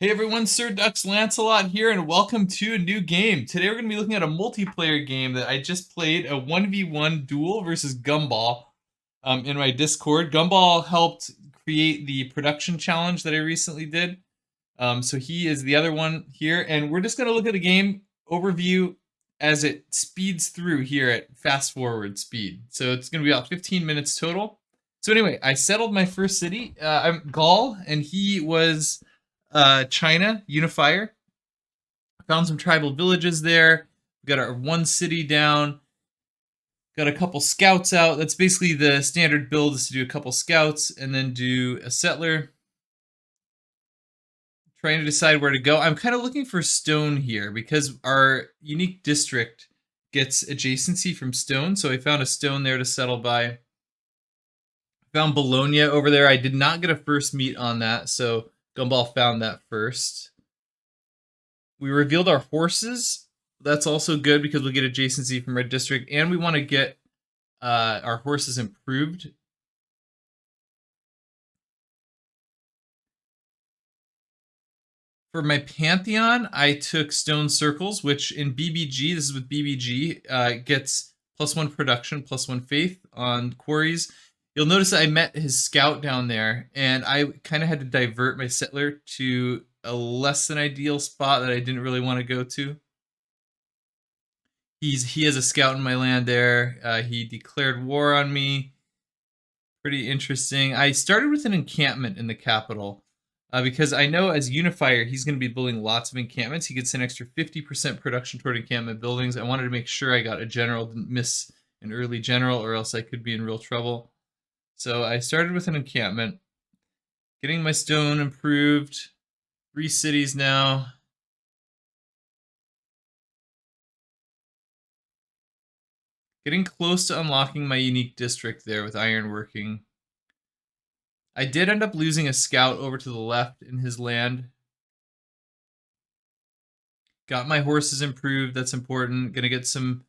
Hey everyone, Sir Dux Lancelot here, and welcome to a new game. Today we're going to be looking at a multiplayer game that I just played, a 1v1 duel versus Gumball in my Discord. Gumball helped create the production challenge that I recently did. So he is the other one here, and we're just going to look at the game overview as it speeds through here at fast forward speed. So it's going to be about 15 minutes total. So anyway, I settled my first city. I'm Gaul, and he was China, Unifier. Found some tribal villages there. We got our one city down. Got a couple scouts out. That's basically the standard build, is to do a couple scouts and then do a settler. Trying to decide where to go. I'm kind of looking for stone here because our unique district gets adjacency from stone. So I found a stone there to settle by. Found Bologna over there. I did not get a first meet on that, so Gumball found that first. We revealed our horses. That's also good because we'll get adjacency from our district, and we want to get our horses improved. For my Pantheon, I took stone circles, which in BBG, this is with BBG, gets +1 production, +1 faith on quarries. You'll notice that I met his scout down there, and I kind of had to divert my settler to a less than ideal spot that I didn't really want to go to. He has a scout in my land there. He declared war on me. Pretty interesting. I started with an encampment in the capital because I know as Unifier, he's going to be building lots of encampments. He gets an extra 50% production toward encampment buildings. I wanted to make sure I got a general, didn't miss an early general, or else I could be in real trouble. So I started with an encampment, getting my stone improved. 3 cities now. Getting close to unlocking my unique district there with ironworking. I did end up losing a scout over to the left in his land. Got my horses improved, that's important. Gonna get some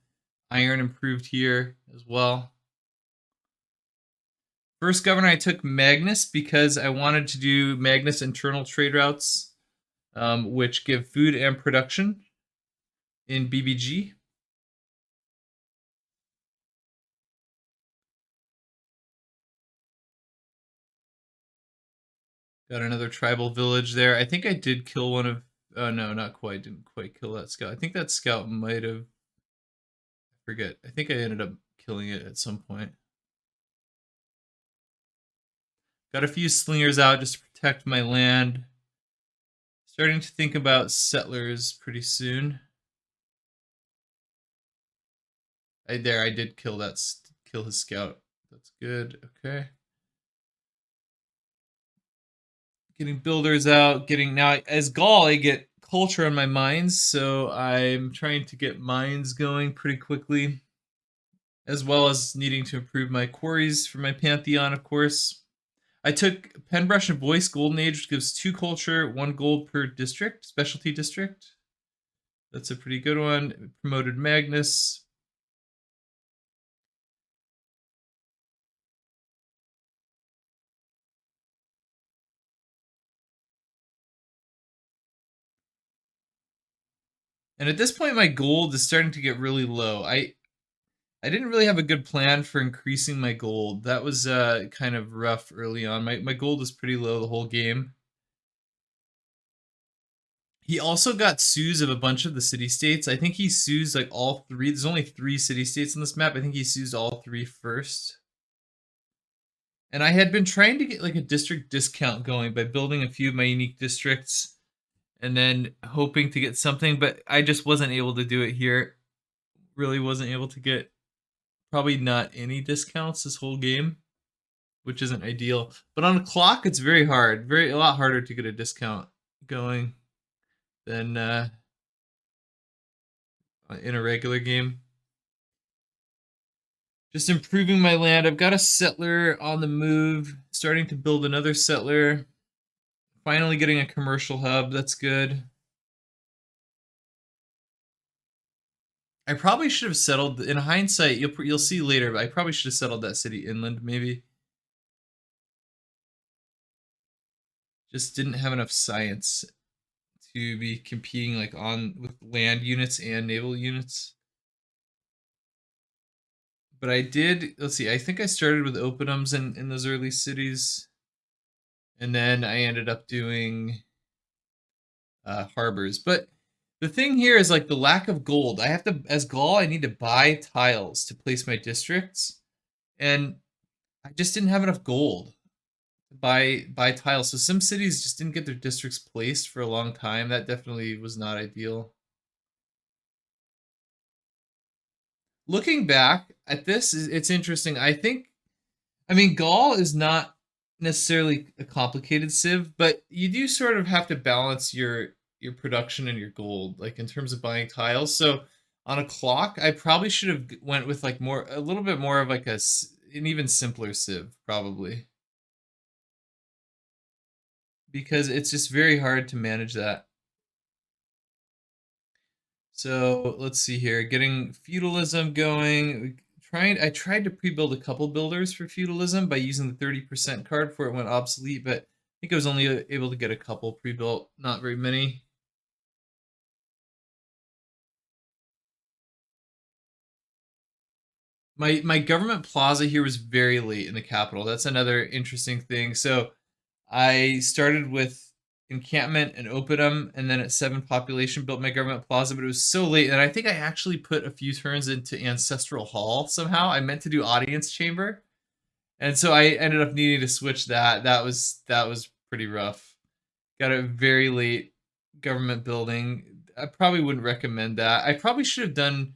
iron improved here as well. First governor, I took Magnus because I wanted to do Magnus internal trade routes, which give food and production in BBG. Got another tribal village there. I think I did kill one of... Oh, no, not quite. Didn't quite kill that scout. I think that scout might have... I forget. I think I ended up killing it at some point. Got a few slingers out just to protect my land. Starting to think about settlers pretty soon. I did kill his scout. That's good. Okay. Getting builders out, now as Gaul, I get culture on my mines, so I'm trying to get mines going pretty quickly, as well as needing to improve my quarries for my Pantheon, of course. I took Penbrush and Voice Golden Age, which gives 2 culture, 1 gold per district, specialty district. That's a pretty good one. Promoted Magnus. And at this point, my gold is starting to get really low. I didn't really have a good plan for increasing my gold. That was kind of rough early on. My gold was pretty low the whole game. He also got sues of a bunch of the city-states. I think he sues like all 3. There's only 3 city-states on this map. I think he sues all 3 first. And I had been trying to get like a district discount going by building a few of my unique districts and then hoping to get something, but I just wasn't able to do it here. Really wasn't able to get probably not any discounts this whole game, which isn't ideal. But on a clock, it's very hard. A lot harder to get a discount going than in a regular game. Just improving my land. I've got a settler on the move, starting to build another settler. Finally getting a commercial hub, that's good. I probably should have settled, in hindsight, you'll see later, but I probably should have settled that city inland, maybe. Just didn't have enough science to be competing like on with land units and naval units. But I did, let's see, I think I started with openums in those early cities. And then I ended up doing harbors. But the thing here is like the lack of gold. I have to, as Gaul, I need to buy tiles to place my districts. And I just didn't have enough gold to buy tiles. So some cities just didn't get their districts placed for a long time. That definitely was not ideal. Looking back at this, it's interesting. I mean, Gaul is not necessarily a complicated civ, but you do sort of have to balance your production and your gold, like in terms of buying tiles. So on a clock, I probably should have went with like a little bit more of like an even simpler civ, probably, because it's just very hard to manage that. So let's see here, getting feudalism going. I tried to pre-build a couple builders for feudalism by using the 30% card before it went obsolete, but I think I was only able to get a couple pre-built, not very many. My government plaza here was very late in the capital. That's another interesting thing. So I started with encampment and oppidum, and then at 7 population built my government plaza, but it was so late, and I think I actually put a few turns into ancestral hall somehow. I meant to do audience chamber, and so I ended up needing to switch that. That was pretty rough. Got a very late government building. I probably wouldn't recommend that. I probably should have done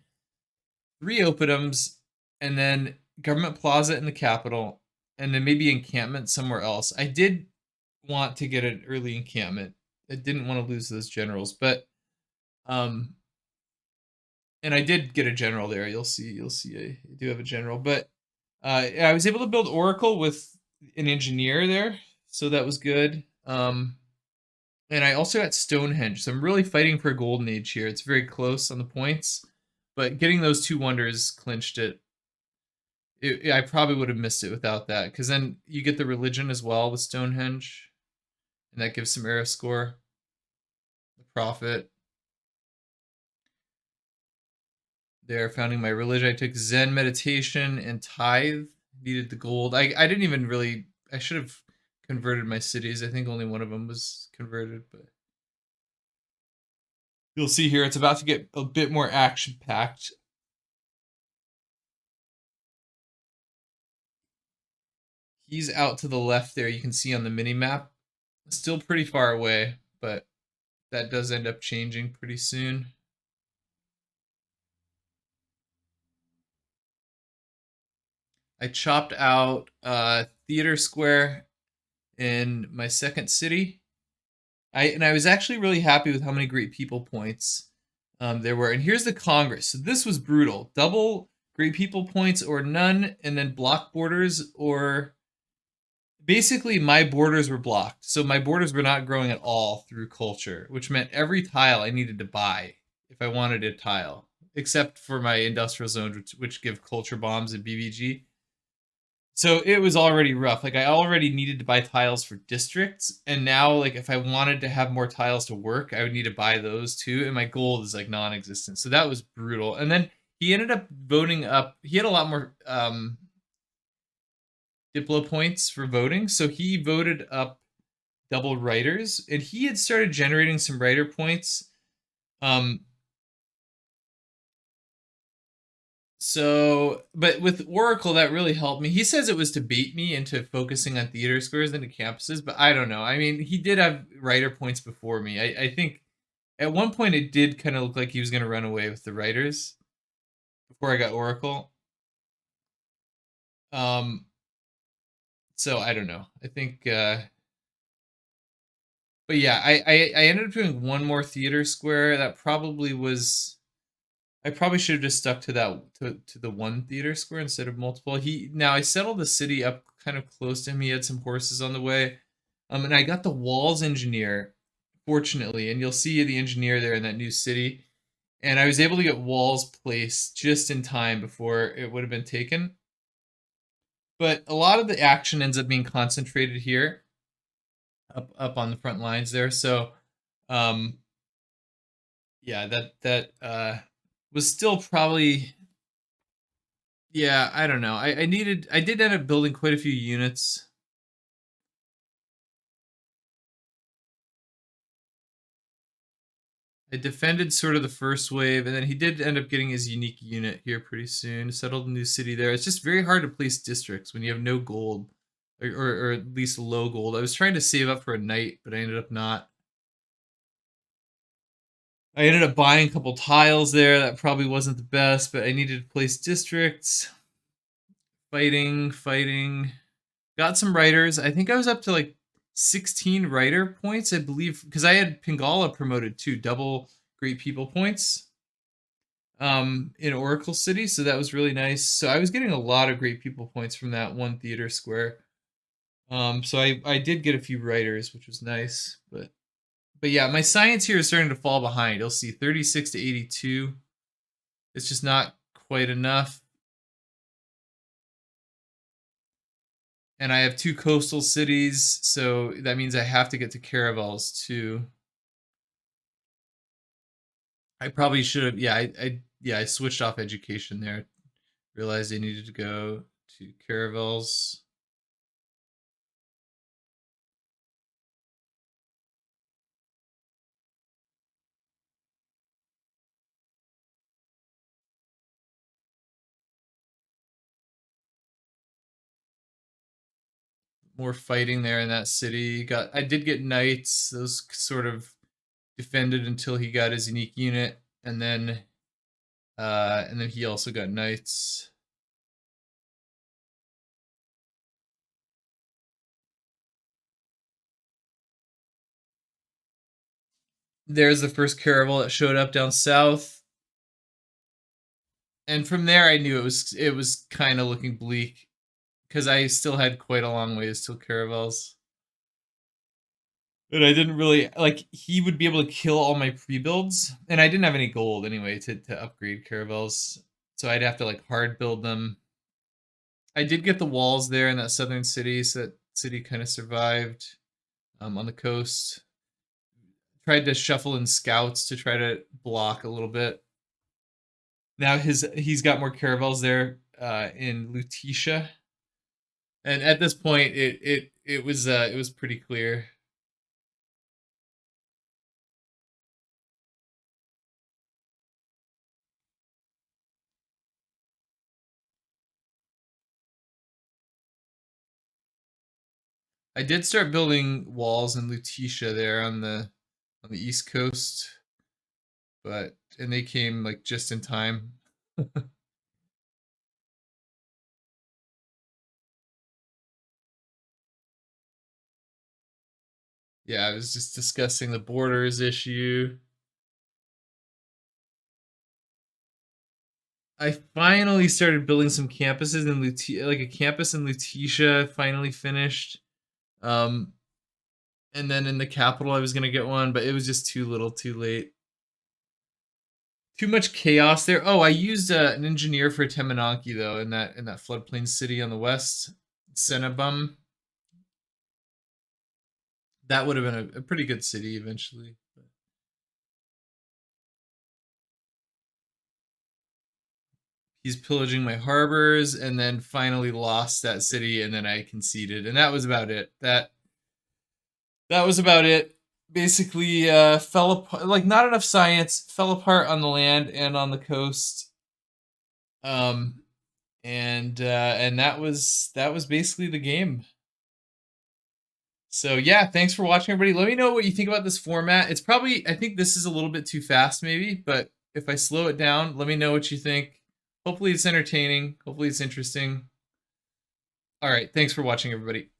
3 oppidums and then government plaza in the capital, and then maybe encampment somewhere else. I did want to get an early encampment. I didn't want to lose those generals, but um and I did get a general there. You'll see I do have a general, but I was able to build Oracle with an engineer there, so that was good. And I also got Stonehenge, so I'm really fighting for a golden age here. It's very close on the points, but getting those 2 wonders clinched it. I probably would have missed it without that, because then you get the religion as well with Stonehenge, and that gives some era score. The prophet. There, founding my religion. I took Zen meditation and tithe. Needed the gold. I didn't even really. I should have converted my cities. I think only one of them was converted, but you'll see here it's about to get a bit more action packed. He's out to the left there. You can see on the mini map. Still pretty far away, but that does end up changing pretty soon. I chopped out Theater Square in my second city. I was actually really happy with how many great people points there were. And here's the Congress. So this was brutal. Double great people points or none, and then block borders, or basically my borders were blocked. So my borders were not growing at all through culture, which meant every tile I needed to buy if I wanted a tile, except for my industrial zones, which give culture bombs and BBG. So it was already rough. Like I already needed to buy tiles for districts, and now like if I wanted to have more tiles to work, I would need to buy those too, and my gold is like non-existent. So that was brutal. And then he ended up voting up. He had a lot more Diplo points for voting, so he voted up double writers, and he had started generating some writer points. So, but with Oracle, that really helped me. He says it was to bait me into focusing on theater scores into campuses, but I don't know. I mean, he did have writer points before me. I think at one point it did kind of look like he was going to run away with the writers before I got Oracle. Um, so I don't know. I think, but yeah, I ended up doing one more theater square. That probably was. I probably should have just stuck to that to the one theater square instead of multiple. Now I settled the city up kind of close to him. He had some horses on the way, and I got the walls engineer, fortunately, and you'll see the engineer there in that new city. And I was able to get walls placed just in time before it would have been taken. But a lot of the action ends up being concentrated here, up on the front lines there. So Yeah, that was still probably, yeah, I don't know. I did end up building quite a few units. I defended sort of the first wave, and then he did end up getting his unique unit here pretty soon. Settled a new city there. It's just very hard to place districts when you have no gold, or at least low gold. I was trying to save up for a knight, but I ended up not. I ended up buying a couple tiles there. That probably wasn't the best, but I needed to place districts. Fighting. Got some writers. I think I was up to like 16 writer points, I believe, because I had Pingala promoted too, double great people points in Oracle City, so that was really nice. So I was getting a lot of great people points from that one theater square. So I did get a few writers, which was nice, but yeah, my science here is starting to fall behind. You'll see 36 to 82. It's just not quite enough. And I have 2 coastal cities, so that means I have to get to caravels too. I probably should have, yeah, I switched off education there. Realized I needed to go to caravels. More fighting there in that city. I did get knights. Those sort of defended until he got his unique unit, and then he also got knights. There's the first caravel that showed up down south. And from there I knew it was kind of looking bleak because I still had quite a long ways till caravels. And I didn't really like, he would be able to kill all my pre-builds, and I didn't have any gold anyway to upgrade caravels, so I'd have to like hard build them. I did get the walls there in that southern city, so that city kind of survived on the coast. Tried to shuffle in scouts to try to block a little bit. Now he's got more caravels there in Lutetia, and at this point it was pretty clear. I did start building walls in Lutetia there on the east coast, and they came like just in time. Yeah, I was just discussing the borders issue. I finally started building some campuses in Lutetia, like a campus in Lutetia finally finished. Um, and then in the capital I was gonna get one, but it was just too little, too late. Too much chaos there. Oh, I used an engineer for Temenanki though in that floodplain city on the west, Cenabum. That would have been a pretty good city eventually. He's pillaging my harbors, and then finally lost that city, and then I conceded, and that was about it. That was about it. Basically, fell apart. Like not enough science. Fell apart on the land and on the coast. Um, and that was basically the game. So yeah, thanks for watching, everybody. Let me know what you think about this format. It's probably, I think this is a little bit too fast, maybe, but if I slow it down, let me know what you think. Hopefully it's entertaining. Hopefully it's interesting. All right, thanks for watching, everybody.